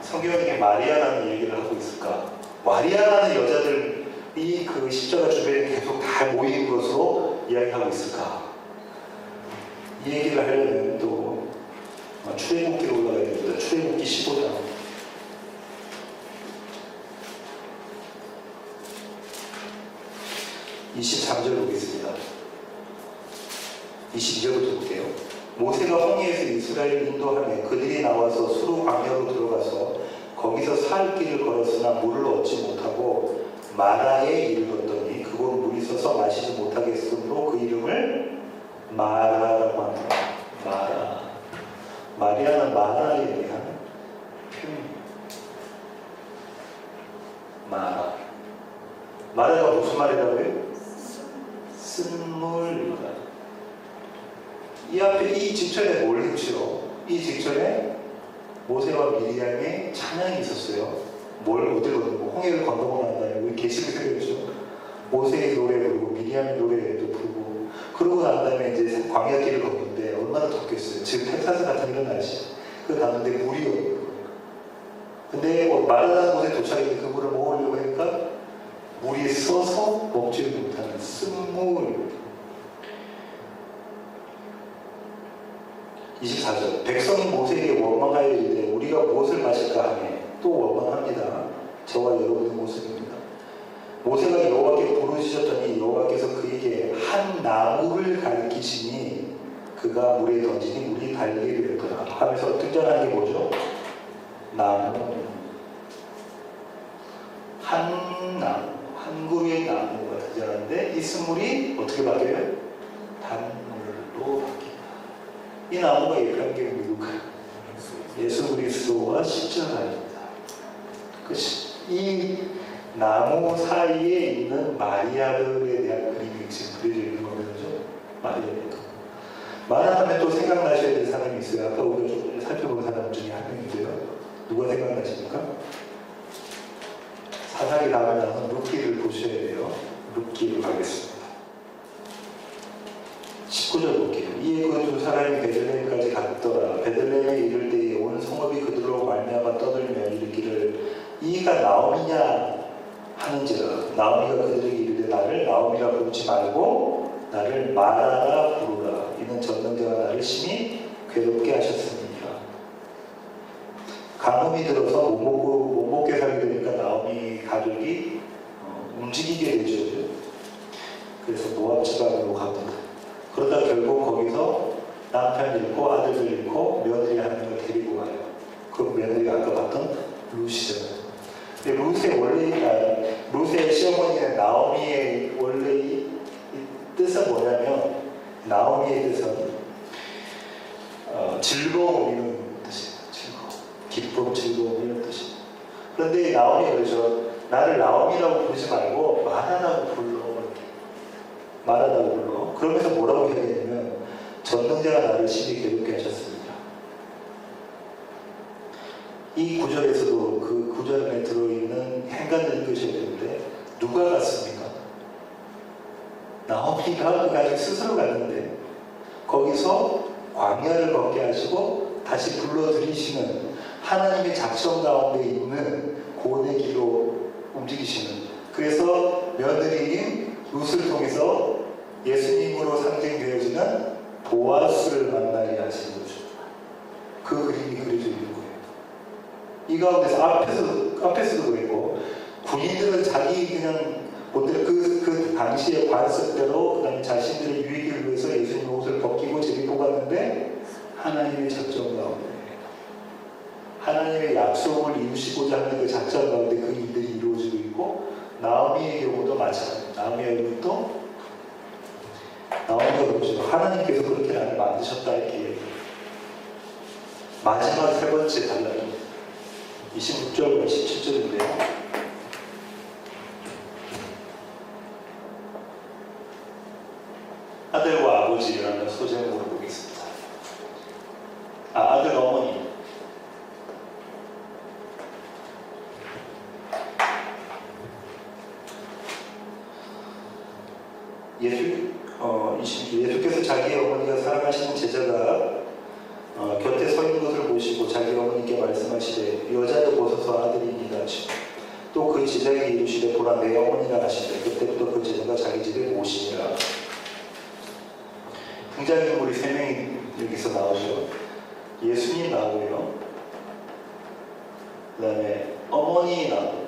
성경에 마리아라는 얘기를 하고 있을까? 마리아라는 여자들이 그 십자가 주변에 계속 다 모인 것으로 이야기하고 있을까? 이 얘기를 하려면 또 출애굽기로 올라가야 됩니다. 출애굽기 15장 23절 보겠습니다. 22절부터 볼게요. 모세가 홍해에서 이스라엘을 인도하며 그들이 나와서 수르 광야로 들어가서 거기서 살 길을 걸었으나 물을 얻지 못하고 마라에 이르렀더니 그곳 물이 서서 마시지 못하겠으므로 그 이름을 마라라고 합니다. 마라. 마리아는 마라에 대한 표현입니다. 마라. 마라가 무슨 말이라고요? 쓴물입니다. 이 앞에 이 직전에 뭘 했죠? 이 직전에 모세와 미리암의 찬양이 있었어요. 뭘 어디로 홍해를 건너고 난 다음에 우리 계시록에 되죠. 모세의 노래 부르고 미리암의 노래도 부르고 그러고 난 다음에 이제 광야길을 걷는데 얼마나 덥겠어요. 지금 텍사스 같은 이런 날씨. 그 갔는데 물이 없는 거예요. 근데 마르다는 곳에 도착했는데 그 물을 먹으려고 하니까 물이 써서 먹지를 못하는 쓴물. 24절. 백성이 모세에게 원망하여 이르되 우리가 무엇을 마실까 하매 또 원망합니다. 저와 여러분의 모습입니다. 모세가 여호와께 부르짖었더니 여호와께서 그에게 한 나무를 가리키시니 그가 물에 던지니 물이 달게 되었더라 하면서 등장하는 게 뭐죠? 나무. 한 나무, 한 그루의 나무가 등장하는데 이 쓴물이 어떻게 바뀌어요? 단물로 바뀝니다. 이 나무가 얘기한 게 누굴까요? 예수 그리스도와 십자가입니다. 이 나무 사이에 있는 마리아들에 대한 그림이 지금 그려져 있는 거죠. 마리아입니다. 말하면 또 생각나셔야 될 사람이 있어요. 아까 우리가 좀 살펴본 사람 중에 한 명인데요. 누가 생각나십니까? 사사기 다음에 나서 룻기를 보셔야 돼요. 룻기로 가겠습니다. 19절 볼게요. 이에 그 두 사람이 베들레헴까지 갔더라. 베들레헴에 이를 때에 온 성읍이 그들로 말미암아 떠들며 이르기를 이가 나오미냐 하는지라. 나오미가 그들에게 이르되 나를 나오미라 부르지 말고 나를 마라라 부르라. 이는 전능자가 나를 심히 괴롭게 하셨습니다. 가뭄이 들어서 못 먹게 살게 되니까 나오미 가족이 움직이게 되죠. 그래서 모압 지방으로 갑니다. 그러다 결국 거기서 남편 잃고 아들을 잃고 며느리 한 명을 데리고 가요. 그 며느리가 아까 봤던 룻이잖아요. 근데 룻의 시어머니는 나오미의 원래 이 뜻은 뭐냐면 나오미의 뜻은 즐거움이라는 뜻이에요. 즐거움, 기쁨, 즐거움 이런 뜻이에요. 그런데 나오미가 그러죠. 나를 나오미라고 부르지 말고 마라라고 불러. 마라라고 불러. 그러면서 뭐라고 얘기하냐면 전능자가 나를 심히 괴롭게 하셨습니다. 이 구절에서도 그 구절 안에 들어있는 행간을 읽으셔야 되는데 누가 갔습니까? 어머니가 그 가족 스스로 갔는데 거기서 광야를 걷게 하시고 다시 불러들이시는 하나님의 작정 가운데 있는 고뇌 길로 움직이시는, 그래서 며느리인 룻을 통해서 예수님으로 상징되어지는 보아스를 만나게 하시는 거죠. 그 그림이 그려져 있는 거예요. 이 가운데서 앞에서도 그랬고, 군인들은 자기 그냥 그 당시의 관습대로 그 다음에 자신들의 유익을 위해서 예수님 옷을 벗기고 제비 뽑았는데 하나님의 작정 가운데, 하나님의 약속을 이루시고자 하는 그 작정 가운데 그 일들이 이루어지고 있고, 나오미의 경우도 마찬가지입니다. 나오미의 경우도 나오미가 그렇죠. 하나님께서 그렇게 나를 만드셨다 이렇게 얘기해요. 마지막 세 번째 단락이 26절과 27절인데요. 아들과 아버지라는 소제목으로 보겠습니다. 아들 어머니. 예수께서 자기 어머니가 사랑하시는 제자가 곁에 서 있는 것을 보시고 자기 어머니께 말씀하시되 여자여 보소서 아들이니라 하시고 또 그 제자에게 이르시되 보라 내 어머니라 하시되 그때부터 그 제자가 자기 집에 모시니라. 등장인물이 세 명이 여기서 나오죠. 예수님 나오고요, 그 다음에 어머니 나오고요,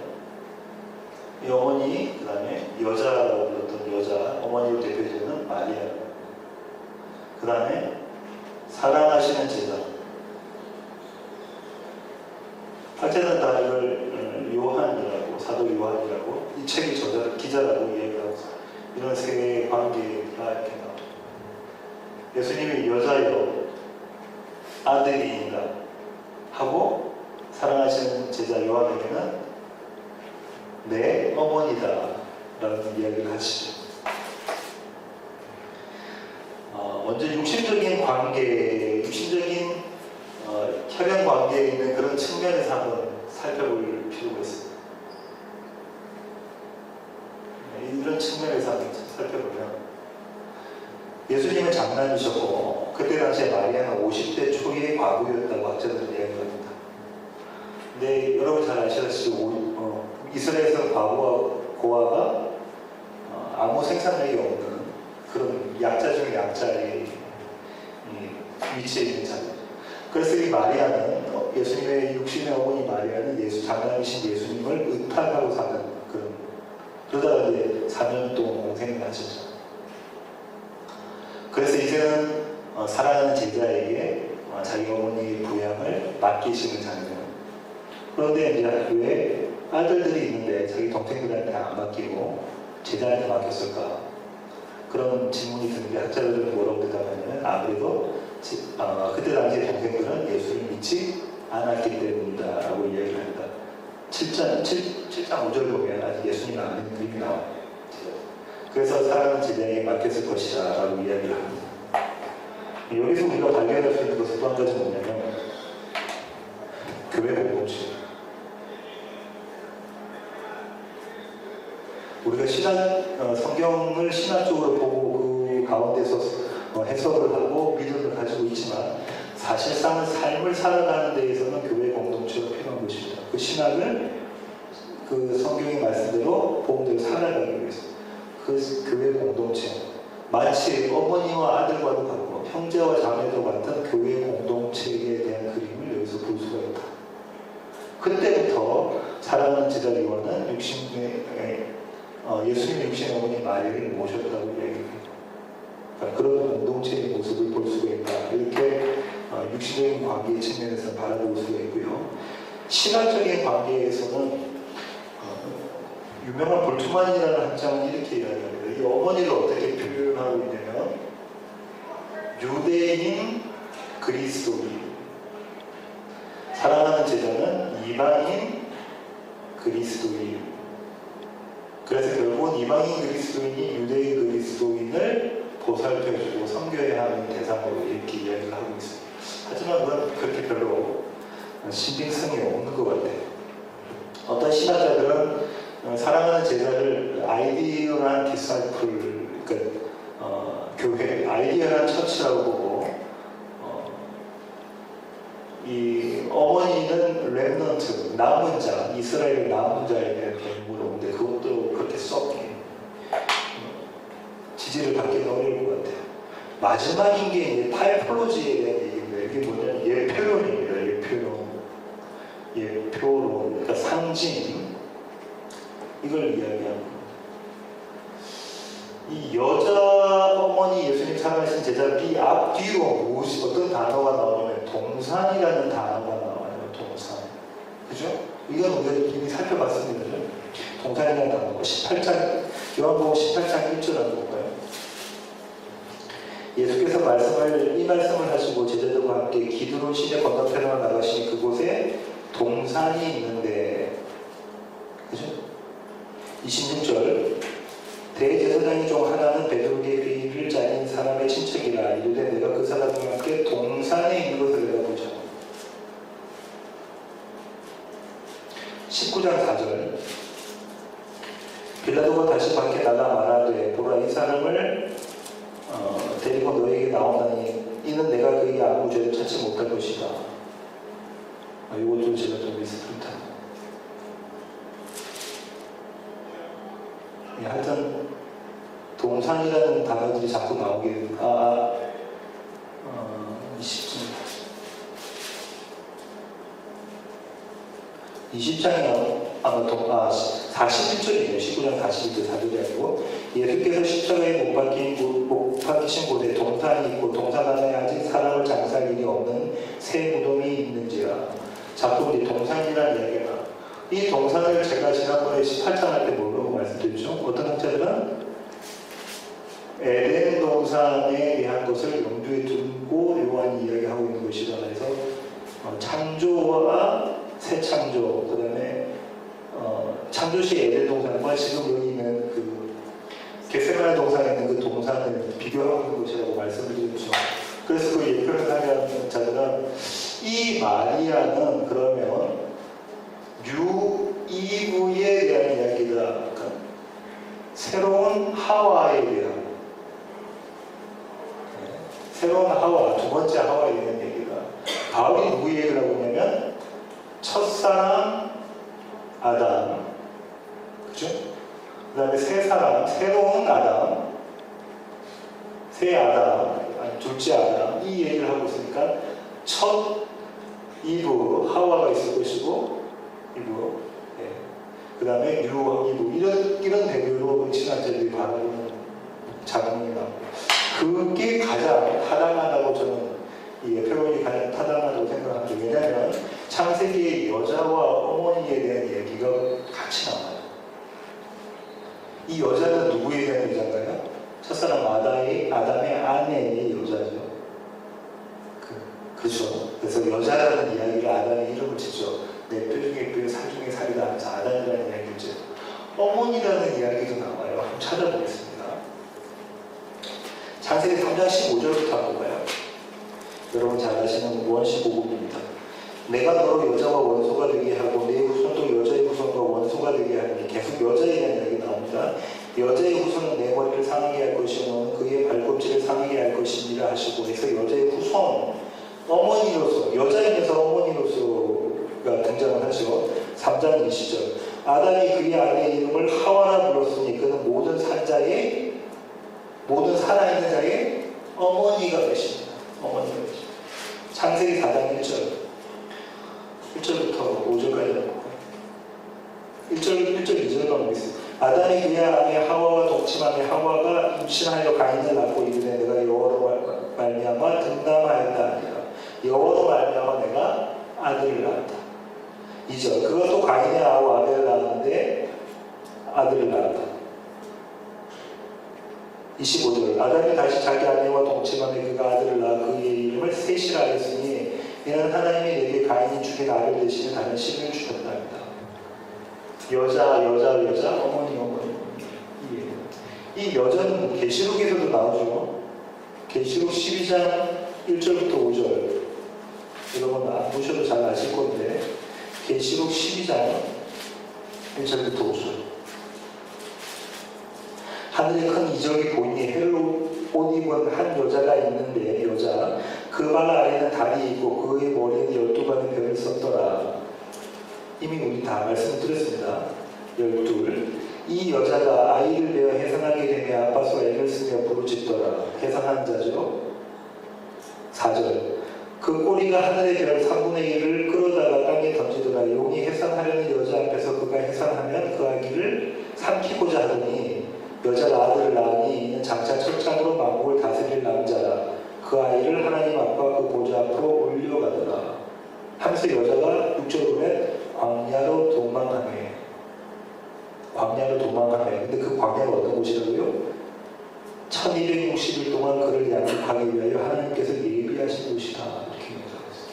이 어머니, 그 다음에 여자라고 불렀던 여자, 어머니로 대표되는 마리아, 그 다음에 사랑하시는 제자. 학자는 다 이걸 요한이라고, 사도 요한이라고, 이 책의 기자라고 이야기하고 이런 세 개의 관계가 이렇게 나옵니다. 예수님이 여자여 아들이니라 하고 사랑하시는 제자 요한에게는 내 어머니다 라는 이야기를 하시죠. 먼저 육신적인 관계, 육신적인 혈연 관계에 있는 그런 측면에서 한번 살펴볼 필요가 있습니다. 이런 측면에서 한번 살펴보면 예수님은 장남이셨고 그때 당시에 마리아는 50대 초기의 과부였다고 학자들은 이야기합니다. 근데 여러분 잘 아시다시피 이스라엘에서 과부와 고아가 아무 생산력이 없는 그런 약자 중의 약자의 위치에 있는 자들. 그래서 이 마리아는 예수님의 육신의 어머니 마리아는 장남이신 예수님을 의탁하고 사는 그러다가 이제 4년 동안 공생을 하셨죠. 그래서 이제는 사랑하는 제자에게 자기 어머니의 부양을 맡기시는 장면. 그런데 이제 왜 아들들이 있는데 자기 동생들한테 안 맡기고 제자한테 맡겼을까? 그런 질문이 드는데 학자들은 뭐라고 대답하냐면 아무래도 그때 당시에 동생들은 예수를 믿지 않았기 때문이다 라고 이야기를 합니다. 7장 5절 보면 아직 예수님 아는 그림이 나와요. 그래서 사랑하는 제자에게 맡겼을 것이다 라고 이야기를 합니다. 여기서 우리가 발견할 수 있는 것은 또 한 가지 뭐냐면 교회 공동체. 우리가 성경을 신학적으로 보고 그 가운데서 해석을 하고 믿음을 가지고 있지만 사실상 삶을 살아가는 데에서는 교회 공동체가 필요한 것입니다. 그 신학을 그 성경의 말씀대로 복음대로 살아가기 위해서 그 교회 공동체, 마치 어머니와 아들과도 같고 형제와 자매도 같은 교회 공동체에 대한 그림을 여기서 볼 수가 있다. 그때부터 사랑하는 제자 요한은 예수님의 육신의 어머니 마리아를 모셨다고 얘기해요. 그런 공동체의 모습을 볼 수가 있다. 이렇게 육신적인 관계의 측면에서 바라볼 수가 있고요. 신학적인 관계에서는 유명한 볼트만이라는 학자는 이렇게 이야기합니다. 이 어머니를 어떻게 표현하고 있냐면 유대인 그리스도인, 사랑하는 제자는 이방인 그리스도인. 그래서 결국은 이방인 그리스도인이 유대인 그리스도인을 보살펴주고 섬겨야 하는 대상으로 이렇게 이야기를 하고 있습니다. 하지만 그건 그렇게 별로 신빙성이 없는 것 같아요. 어떤 신학자들은 사랑하는 제자를 아이디어한 디사이플, 그러니까 아이디어란 처치라고 보고 이 어머니는 렘넌트, 남은 자, 이스라엘의 남은 자에 대한 경고로인데 그것도 그렇게 썩 지지를 받기는 어려울 것 같아요. 마지막인 게 이제 타이폴로지에 대한 얘기인데 이게 뭐냐면 예표론입니다. 예표론, 그러니까 상징 이걸 이야기합니다. 이 여자 어머니 예수님 살아계신 제자비 앞뒤로 무엇이 어떤 단어가 나오냐면 동산이라는 단어가 나와요. 동산. 그죠? 이건 우리가 이미 살펴봤습니다. 그죠? 동산이라는 단어가 18장, 요한복음 18장 1절 하는 건가요? 예수께서 이 말씀을 하시고 제자들과 함께 기드론 시내 건너편으로 나가시니 그곳에 동산이 있는데, 그죠? 26절. 대제사장이 중 하나는 베드로에게 비를 짜인 사람의 친척이라 이르되 내가 그 사람과 함께 동산에 있는 것을 내가 보자. 19장 4절. 빌라도가 다시 밖에 나가 말하되 보라 이 사람을 데리고 너에게 나오나니 이는 내가 그에게 아무 죄를 찾지 못할 것이다. 이것도 제가 좀 미스프린트합니다. 하여튼 동산이라는 단어들이 자꾸 나오게 됩니다. 20장이요. 아마 41절이네요. 19장 41절 4절이 아니고 예수께서 십자가에 못 박히신 곳에 동산이 있고 동산 안에 아직 사람을 장사할 일이 없는 새 무덤이 있는지라. 자꾸 우리 동산이라는 이야기가 이 동산을 제가 지난번에 18장 할 때 뭐라고 말씀드렸죠? 어떤 학자들은 에덴 동산에 대한 것을 염두에 두고 요한이 이야기하고 있는 것이다 해서 창조와 새 창조, 그 다음에 창조시 에덴 동산과 지금 여기 있는 그 겟세마네 동산에 있는 그 동산을 비교하고 있는 것이라고 말씀을 드렸죠. 그래서 그 예표를 하는 자들은 이 마리아는 그러면 이브에 대한 이야기다. 그러니까 새로운 하와에 대한 새로운 하와, 두 번째 하와에 대한 얘기다. 바울이 누구 얘기를 하고 있냐면 첫사람 아담, 그죠? 그 다음에 새 사람, 새로운 아담, 새 아담, 둘째 아담, 이 얘기를 하고 있으니까 첫 이브, 하와가 있을 것이고, 이브, 그 다음에 이브, 이런 대표로 신학자들이 바라보는 작품이 나옵니다. 그게 가장 타당하다고 저는 이 예표론이 가장 타당하다고 생각합니다. 왜냐하면 창세기의 여자와 어머니에 대한 얘기가 같이 나와요. 이 여자는 누구에 대한 여자인가요? 첫사람 아담의 아내의 여자죠. 그렇죠. 그래서 여자라는 이야기를 아담의 이름을 짓죠. 내 뼈 중에 뼈, 살 중에 살이다 하면서 아담이라는 이야기를 짓죠. 어머니라는 이야기도 나와요. 한번 찾아보겠습니다. 창세기 3장 15절부터 한번 봐요. 여러분 잘 아시는 원시복음입니다. 내가 너로 여자와 원소가 되게 하고 내 후손도 여자의 후손과 원소가 되게 하니 계속 여자에 대한 이야기 나옵니다. 여자의 후손은 내 머리를 상하게 할 것이요 그의 발꿈치를 상하게 할 것이니라 하시고 해서 여자의 후손 어머니로서 여자이면서 어머니로서가 등장을 하죠. 3장 20절 아담이 그의 아내의 이름을 하와라 불렀으니 그는 모든 살아있는 자의 어머니가 되십니다. 어머니가 되십니다. 창세기 4장 1절부터 5절까지 나옵니다. 1절 2절만 보겠습니다. 아담이 그의 아내 하와와 동침하며 하와가 임신하여 가인을 낳고 이르되 내가 여호와로 말미암아 든담하였다 하니라. 여호와로 말미암아 내가 아들을 낳았다. 2절 그가 또 가인의 아우 아벨을 낳았는데 아들을 낳았다. 25절 아담이 다시 자기 아내와 동침하며 그가 아들을 낳아 그의 이름을 셋이라 하였으니 이는 하나님이 내게 가인이 죽인 아벨 대신에 다른 신을 주셨다 합니다. 여자, 어머니. 이 여자는 계시록에서도 나오죠. 계시록 12장 1절부터 5절 여러분 안 보셔도 잘 아실 건데 계시록 12장 1절부터 5절 하늘에 큰 이적이 보이니 옷 입은 한 여자가 있는데 그 발 아래는 달이 있고 그의 머리에는 12관의 별을 썼더라. 이미 우리 다 말씀드렸습니다. 12. 이 여자가 아이를 베어 해산하게 되며 아파서 애를 쓰며 부르짖더라. 해산한 자죠. 4절. 그 꼬리가 하늘의 별 3분의 1을 끌어다가 땅에 던지더라. 용이 해산하려는 여자 앞에서 그가 해산하면 그 아기를 삼키고자 하더니 여자가 아들을 낳으니 이는 장차 첫장으로 만국을 다스릴 남자라. 그 아이를 하나님 앞과 그 보좌 앞으로 올려가더라. 하면서 여자가 6절에 광야로 도망하네. 근데 그 광야가 어떤 곳이라고요? 1260일 동안 그를 양육하기 위하여 하나님께서 예비하신 곳이다. 이렇게 말했어요.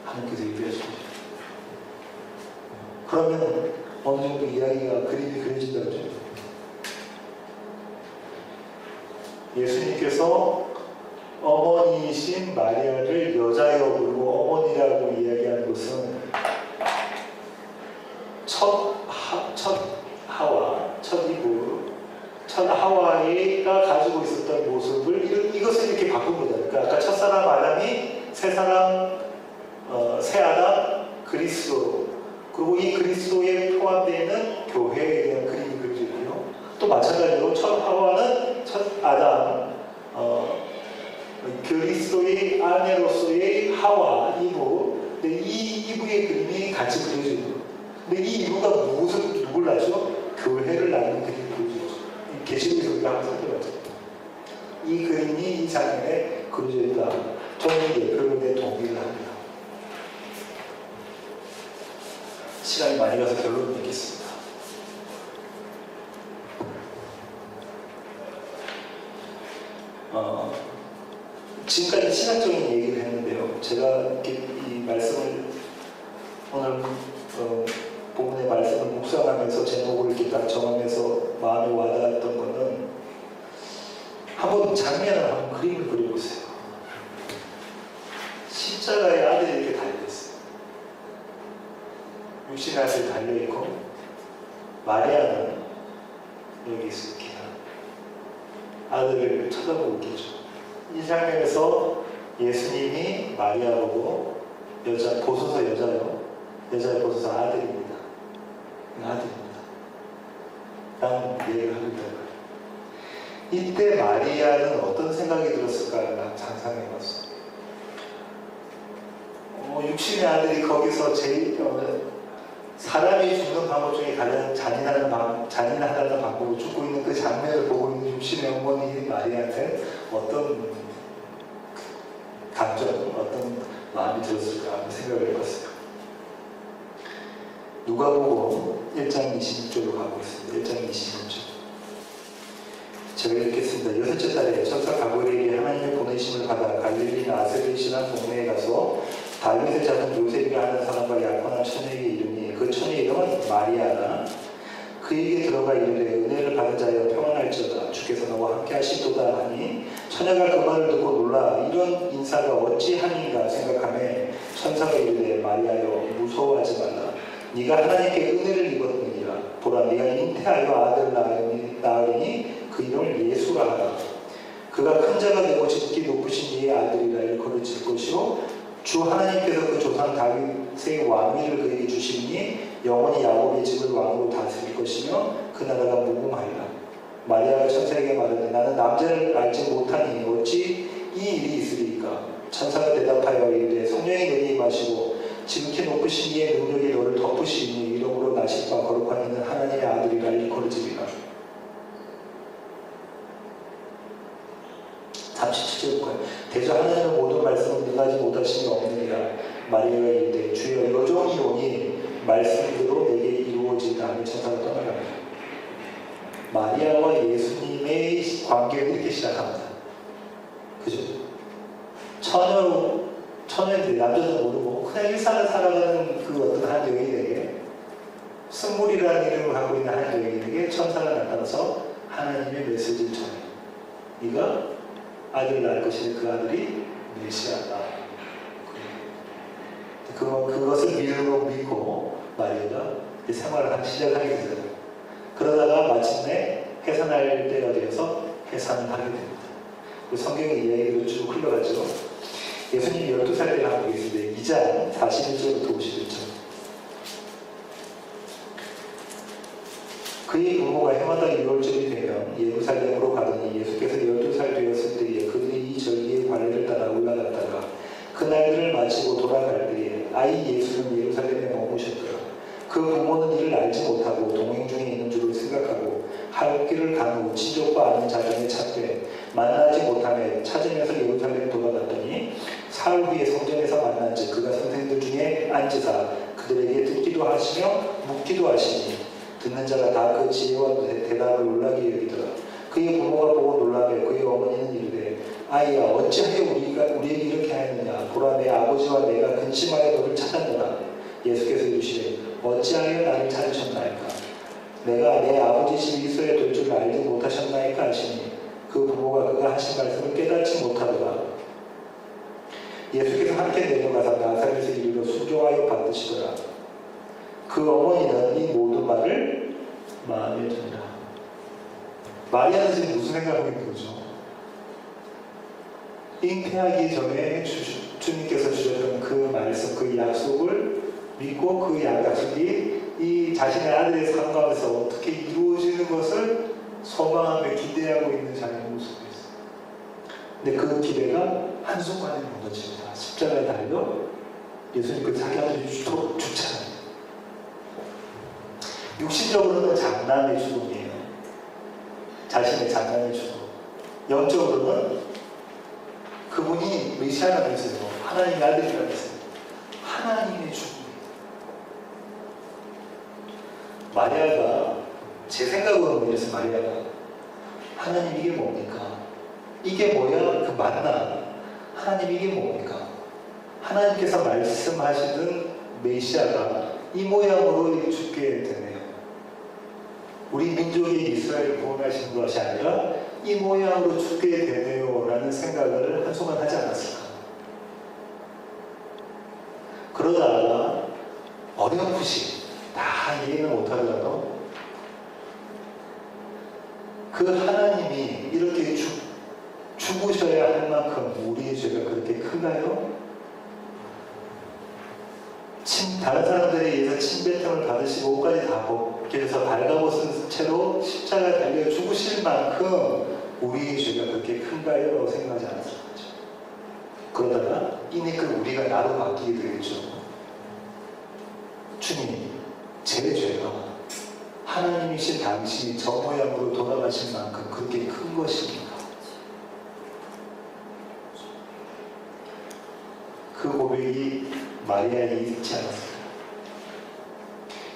하나님께서 예비하신 곳이다. 그러면 어느 정도 이야기가 그림이 그려진다고 하죠. 예수님께서 어머니이신 마리아를 여자여 부르고 어머니라고 이야기하는 것은 첫 하와가 가지고 있었던 모습을 이것을 이렇게 바꾼 거다. 그러니까 아까 첫사람 아담이 새 아담 그리스도, 그리고 이 그리스도에 포함되어 있는 교회에 대한 그림이 그려지고요. 또 마찬가지로 첫 하와는 첫 아담 그리스도의 아내로서의 하와 이브. 근데 이 이브의 그림이 같이 그려지고, 근데 이 이브가 누굴 낳죠? 교회를 낳는 그림이 그려지죠. 계시록에서 우리가 항상 살펴봤죠. 이 그림이 이 장면에 그려져 있다. 저는 이 예표론에 동의를 합니다. 시간이 많이 가서 결론을 맺겠습니다. 지금까지 신학적인 얘기를 했는데요. 제가 이렇게 이 말씀을 오늘 본문의 말씀을 묵상하면서 제목을 이렇게 딱 정하면서 마음에 와닿았던 것은 한번 장면을 한번 그림을 그려보세요. 십자가에 아들이 이렇게 달려있어요. 육신의 아들이 달려있고 마리아는 여기서 이렇게 아들을 쳐다보고 있겠죠. 이 장면에서 예수님이 마리아 보고 보소서 여자요. 여자의 보소서 아들입니다. 아들입니다. 라는 이해를 하고 있다는 거예요. 이때 마리아는 어떤 생각이 들었을까를 상상해봤어요. 육신의 아들이 거기서 사람이 죽는 방법 중에 가장 잔인하다는 방법으로 죽고 있는 그 장면을 보고 있는 육신의 어머니 마리아한테 어떤 감정, 어떤 마음이 들었을까 하는 생각을 해봤어요. 누가복음 1장 26절로 가고 있습니다. 1장 26절. 제가 읽겠습니다. 여섯째 달에 천사 가브리엘이 하나님의 보내심을 받아 갈릴리 나사렛이라는 동네에 가서 다윗의 자손 요셉이라 하는 사람과 약혼한 처녀에게 이르니 그 처녀의 이름은 마리아라. 그에게 들어가 이르되 은혜를 받은 자여 평안할지어다. 주께서 너와 함께 하시도다 하니 처녀가 그 말을 듣고 놀라 이런 인사가 어찌하니가 생각하며 천사가 이르되 마리아여 무서워하지 말라. 네가 하나님께 은혜를 입었느니라. 보라 네가 잉태하여 아들을 낳으리니 그 이름을 예수라 하라. 그가 큰 자가 되고 짙게 높으신 이의 아들이라 일컬어질 것이요 주 하나님께서 그 조상 다윗의 왕위를 그에게 주시니 영원히 야곱의 집을 왕으로 다스릴 것이며 그 나라가 무궁하리라. 마리아가 천사에게 말하되 나는 남자를 알지 못하니 어찌 이 일이 있으리이까. 천사가 대답하여 이르되 성령이 내게 임하시고 지극히 높으신 이의 능력이 너를 덮으시니 이러므로 나실 바 거룩한 이는 하나님의 아들이라 일컬어지리라. 37절 볼까요? 대저 하나님의 모든 말씀을 능하지 못하심이 없느니라. 마리아가 이르되 주여 여종이 오니 말씀대로 내게 이루어지다 하며 천사가 떠나갑니다. 마리아와 예수님의 관계를 이렇게 시작합니다. 그죠? 처녀인데 남자도 모르고 그냥 일상을 살아가는 그 어떤 한 여인에게 승물이라는 이름을 갖고 있는 한 여인에게 천사가 나타나서 하나님의 메시지를 전해. 네가 아들을 낳을 것이니 그 아들이 메시아다. 그것을 믿고 마리아가 생활을 시작하게 되잖아요. 그러다가 마침내 해산할 때가 되어서 해산을 하게 됩니다. 성경의 이야기로 쭉 흘러가죠. 예수님이 12살 때를 한번 보겠습니다. 2장 41절부터 51절. 그의 부모가 해마다 6월절이 되면 예루살렘으로 가더니 예수께서 12살 되었을 때에 그들이 이 절기의 관례를 따라 올라갔다가 그 날들을 마치고 돌아갈 때에 아이 예수는 예루살렘에 머무셨더라. 그 부모는 이를 알지 못하고 동행 중에 있는 줄을 생각하고 할 길을 간 후 친족과 아는 자중에 찾되 만나지 못하며 찾으면서 예루살렘에 돌아갔더니 사흘 후에 성전에서 만난즉 그가 선생들 중에 앉으사 그들에게 듣기도 하시며 묻기도 하시니 듣는 자가 다 그 지혜와 대답을 놀라게 여기더라. 그의 부모가 보고 놀라며 그의 어머니는 이르되 아이야 어찌하여 우리에게 이렇게 하였느냐. 보라 내 아버지와 내가 근심하여 너를 찾았노라. 예수께서 이르시되 어찌하여 나를 찾으셨나이까. 내가 내 아버지 집에 있어야 될 줄 알지 못하셨나이까 하시니 그 부모가 그가 하신 말씀을 깨닫지 못하더라. 예수께서 함께 내려가서 나사렛에 이르러 순종하여 받으시더라. 그 어머니는 이 모든 말을 마음에 듭니다. 마리아는 지금 무슨 생각하고 있는 거죠? 잉태하기 전에 주님께서 주셨던 그 말씀, 그 약속을 믿고 그 약속이 이 자신의 아들의 삶 가운데서 어떻게 이루어지는 것을 소망하며 기대하고 있는 자녀의 모습이었어요. 근데 그 기대가 한순간에 무너집니다. 십자가에 달려 예수님께서 자기 아들을 죽잖아요. 육신적으로는 장남의 죽음이에요. 자신의 장남의 죽음. 영적으로는 그분이 메시아라면서요. 하나님의 아들이라면서요. 하나님의 죽음이에요. 마리아가 제 생각으로는 이래서 마리아가 하나님 이게 뭡니까? 이게 뭐야? 그 만나. 하나님 이게 뭡니까? 하나님께서 말씀하시는 메시아가 이 모양으로 죽게 되네요. 우리 민족이 이스라엘을 구원하신 것이 아니라 이 모양으로 죽게 되네요 라는 생각을 한순간 하지 않았을까. 그러다가 어렴풋이 다 이해는 못하더라도 그 하나님이 이렇게 죽으셔야 할 만큼 우리의 죄가 그렇게 큰가요? 다른 사람들에 의해서 침뱉음을 받으시고 옷까지 다 벗겨서 발가벗은 채로 십자가에 달려 죽으실 만큼 우리의 죄가 그렇게 큰가요? 라고 생각하지 않았을 거죠. 그러다가 이내그 우리가 나로 바뀌게 되겠죠. 주님, 제 죄가 하나님이신 당신이 저 모양으로 돌아가신 만큼 그렇게 큰 것입니까? 그 고백이 마리아에 있지 않았습니다.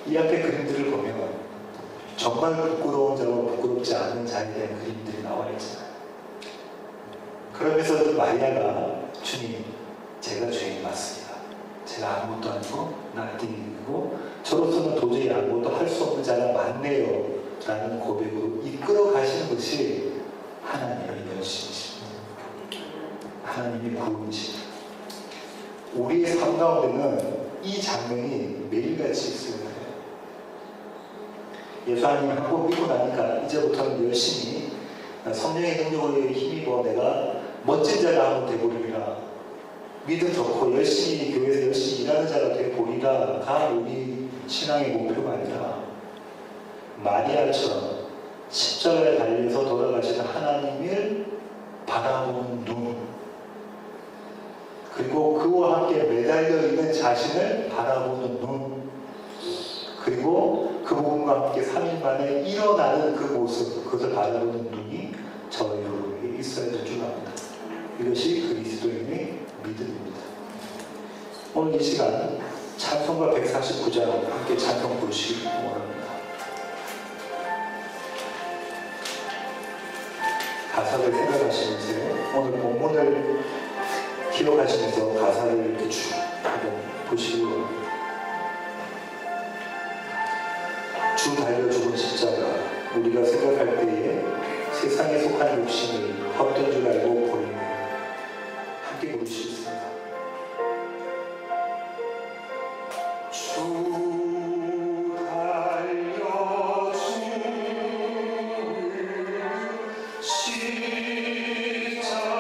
이 앞에 그림들을 보면 정말 부끄러운 자와 부끄럽지 않은 자에 대한 그림들이 나와 있잖아요. 그러면서 마리아가 주님, 제가 죄인 맞습니다. 제가 아무것도 아니고 나띵이고 저로서는 도저히 아무것도 할 수 없는 자가 많네요 라는 고백으로 이끌어 가시는 것이 하나님의 열심이십니다. 하나님의 구원이십니다. 우리의 삶 가운데는 이 장면이 매일같이 있어야 해요. 예수 하나님 한 번 믿고 나니까 이제부터는 열심히 성령의 능력으로 힘입어 내가 멋진 자가 한번 되보리라. 믿음 좋고 열심히 교회에서 열심히 일하는 자가 되보리라가 우리 신앙의 목표가 아니라 마리아처럼 십자가에 달려서 돌아가시는 하나님을 바라보는 눈, 그리고 그와 함께 매달려 있는 자신을 바라보는 눈, 그리고 그분과 함께 3일 만에 일어나는 그 모습, 그것을 바라보는 눈이 저와 여러분에게 있어야 될 줄 압니다. 이것이 그리스도인의 믿음입니다. 오늘 이 시간 찬송가 149장 함께 찬송 부르시기 원합니다. 가사를 생각하시면서 오늘 본문을 기록하시면서 가사를 이렇게 쭉 한번 보시기 원합니다. 주 달려 죽은 십자가, 우리가 생각할 때에 세상에 속한 욕심이 헛된 줄 알고 버리네. 함께 부르시겠습니다. 주 달려 죽은 십자가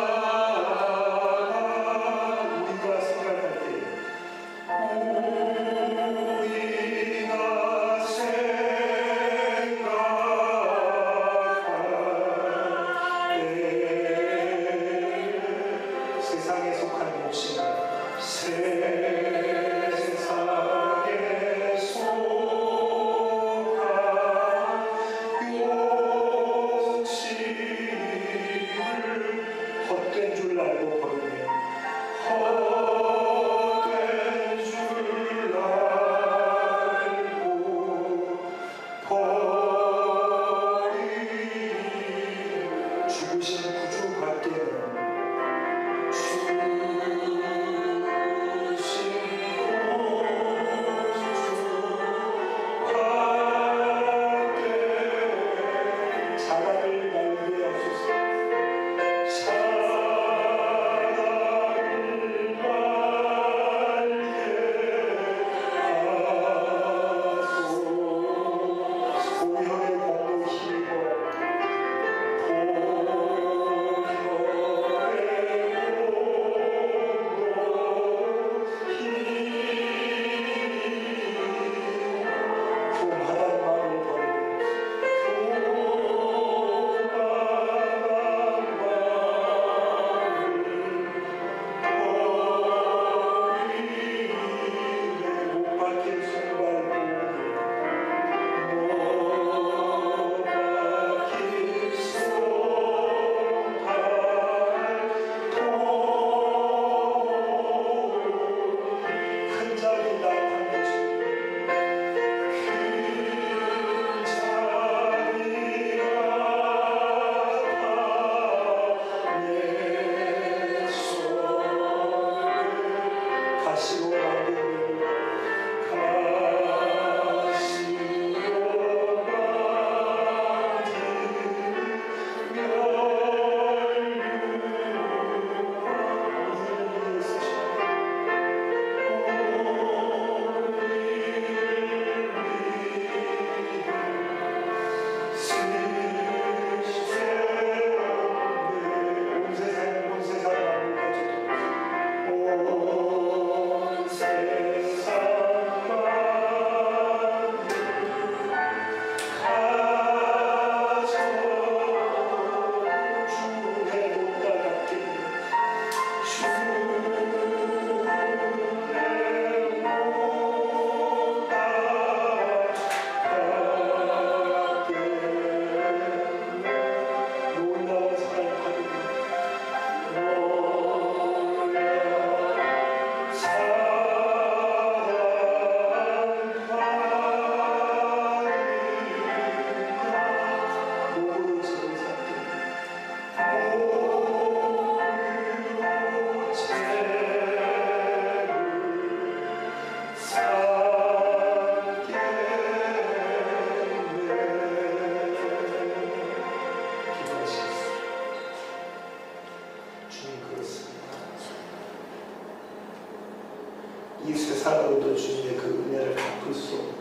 세상으로도 주님의 그 은혜를 갚을 수 없는데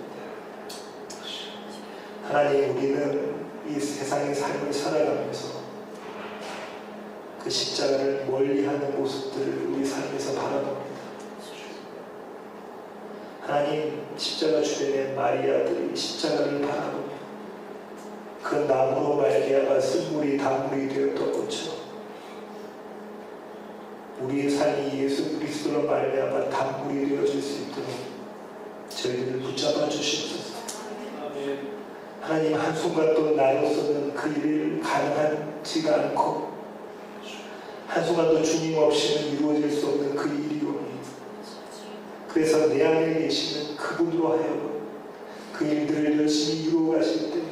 하나님, 우리는 이 세상의 삶을 살아가면서 그 십자가를 멀리하는 모습들을 우리 삶에서 바라봅니다. 하나님, 십자가 주변의 마리아들이 십자가를 바라보며 그 나무로 말미암아 쓴물이 단물이 되었던 것처럼 우리의 삶이 예수 그리스도로 말미암아 단물이 되어질 수 있도록 저희들을 붙잡아 주시옵소서. 하나님, 한순간도 나로서는 그 일을 가능하지가 않고 한순간도 주님 없이는 이루어질 수 없는 그 일이오니 그래서 내 안에 계시는 그분으로 하여금 그 일들을 열심히 이루어 가실 때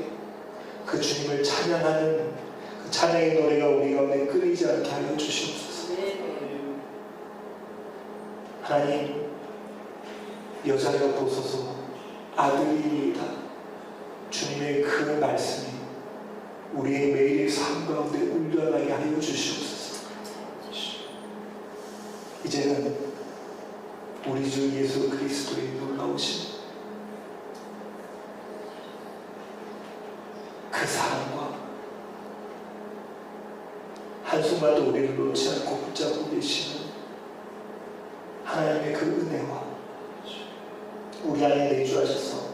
그 주님을 찬양하는 그 찬양의 노래가 우리 가운데 끊이지 않게 하여 주시옵소서. 하나님, 여자여 보소서 아들이니이다. 주님의 그 말씀이 우리의 매일의 삶 가운데 울려나게 하여 주시옵소서. 이제는 우리 주 예수 그리스도의 놀라우신 그 사랑과 한순간도 우리를 놓지 않고 붙잡고 계시는 하나님의 그 은혜와 우리 안에 내주하셔서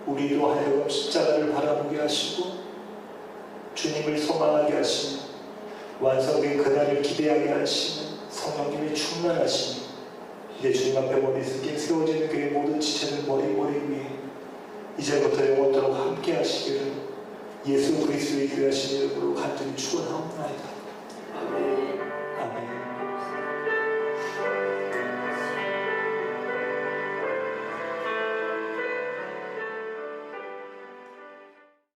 우리로 하여금 십자가를 바라보게 하시고 주님을 소망하게 하시며 완성된 그날을 기대하게 하시는 성령님의 충만하심이 이제 주님 앞에 머리 숙여 세워지는 그의 모든 지체는 머리 위에 이제부터 영원토록 함께 하시기를 예수 그리스도의 귀하신 이름으로 간절히 축원하옵나이다.